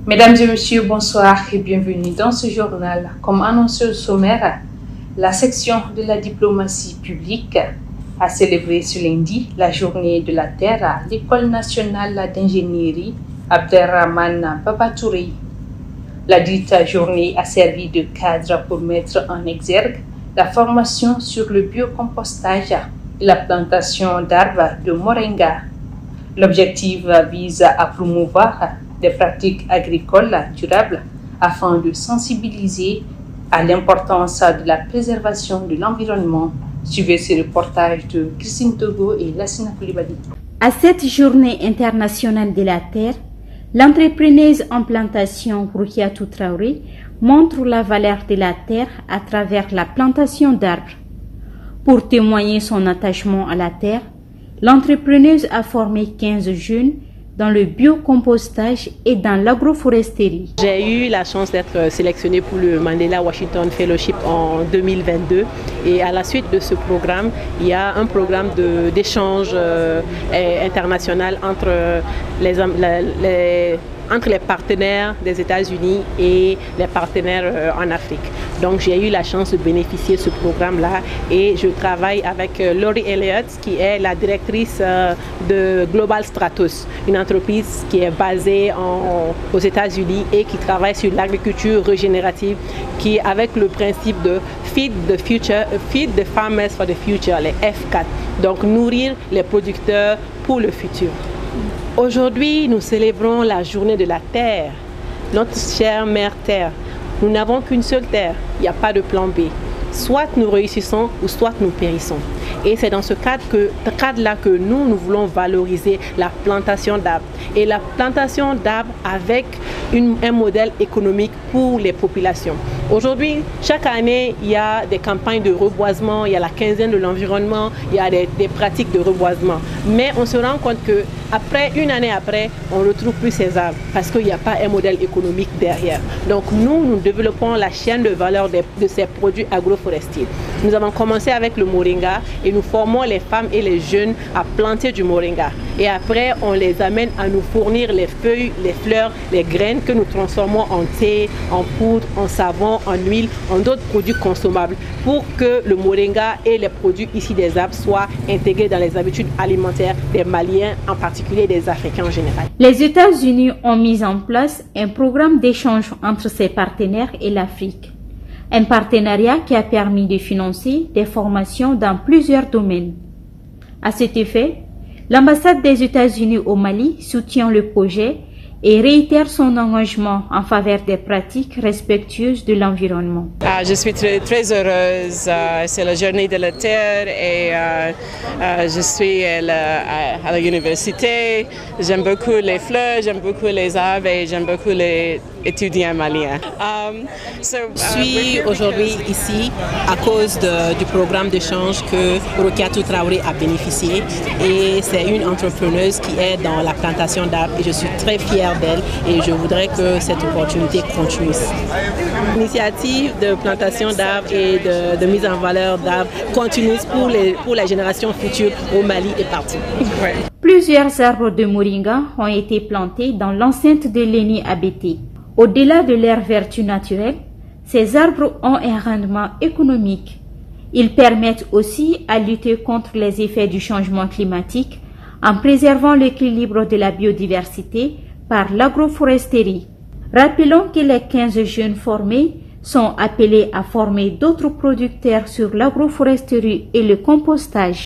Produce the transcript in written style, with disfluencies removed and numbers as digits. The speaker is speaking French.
Mesdames et messieurs, bonsoir et bienvenue dans ce journal. Comme annoncé au sommaire, la section de la diplomatie publique a célébré ce lundi la journée de la Terre à l'École nationale d'ingénierie Abderrahmane Babatouré. La dite journée a servi de cadre pour mettre en exergue la formation sur le biocompostage et la plantation d'arbres de moringa. L'objectif vise à promouvoir des pratiques agricoles durables afin de sensibiliser à l'importance de la préservation de l'environnement. Suivez ce reportage de Christine Togo et Lassina Koulibaly. À cette journée internationale de la Terre, l'entrepreneuse en plantation Roukiatou Traoré montre la valeur de la terre à travers la plantation d'arbres. Pour témoigner son attachement à la terre, l'entrepreneuse a formé 15 jeunes dans le biocompostage et dans l'agroforesterie. J'ai eu la chance d'être sélectionnée pour le Mandela Washington Fellowship en 2022 et à la suite de ce programme, il y a un programme d'échange international entre les partenaires des États-Unis et les partenaires en Afrique. Donc j'ai eu la chance de bénéficier de ce programme-là et je travaille avec Laurie Elliott qui est la directrice de Global Stratos, une entreprise qui est basée aux États-Unis et qui travaille sur l'agriculture régénérative qui avec le principe de Feed the Farmers for the Future, les F4, donc nourrir les producteurs pour le futur. Aujourd'hui, nous célébrons la journée de la Terre, notre chère Mère Terre. Nous n'avons qu'une seule Terre, il n'y a pas de plan B. Soit nous réussissons ou soit nous périssons. Et c'est dans ce cadre-là que nous voulons valoriser la plantation d'arbres. Et la plantation d'arbres avec un modèle économique pour les populations. Aujourd'hui, chaque année, il y a des campagnes de reboisement, il y a la quinzaine de l'environnement, il y a des pratiques de reboisement. Mais on se rend compte une année après, on ne retrouve plus ces arbres parce qu'il n'y a pas un modèle économique derrière. Donc nous développons la chaîne de valeur de ces produits agroforestiers. Nous avons commencé avec le moringa et nous formons les femmes et les jeunes à planter du moringa. Et après, on les amène à nous fournir les feuilles, les fleurs, les graines que nous transformons en thé, en poudre, en savon, en huile, en d'autres produits consommables pour que le moringa et les produits ici des arbres soient intégrés dans les habitudes alimentaires des Maliens, en particulier des Africains en général. Les États-Unis ont mis en place un programme d'échange entre ses partenaires et l'Afrique. Un partenariat qui a permis de financer des formations dans plusieurs domaines. À cet effet, l'ambassade des États-Unis au Mali soutient le projet et réitère son engagement en faveur des pratiques respectueuses de l'environnement. Je suis très heureuse, c'est la journée de la Terre et je suis à l'université. J'aime beaucoup les fleurs, j'aime beaucoup les arbres et j'aime beaucoup les étudiants maliens. Je suis aujourd'hui ici à cause du programme d'échange que Roukiatou Traoré a bénéficié et c'est une entrepreneuse qui est dans la plantation d'arbres et je suis très fière d'elle et je voudrais que cette opportunité continue. L'initiative de plantation d'arbres et de mise en valeur d'arbres continue pour la génération future au Mali et partout. Ouais. Plusieurs arbres de moringa ont été plantés dans l'enceinte de l'ENI ABT. Au-delà de leur vertu naturelle, ces arbres ont un rendement économique. Ils permettent aussi à lutter contre les effets du changement climatique en préservant l'équilibre de la biodiversité par l'agroforesterie. Rappelons que les 15 jeunes formés sont appelés à former d'autres producteurs sur l'agroforesterie et le compostage.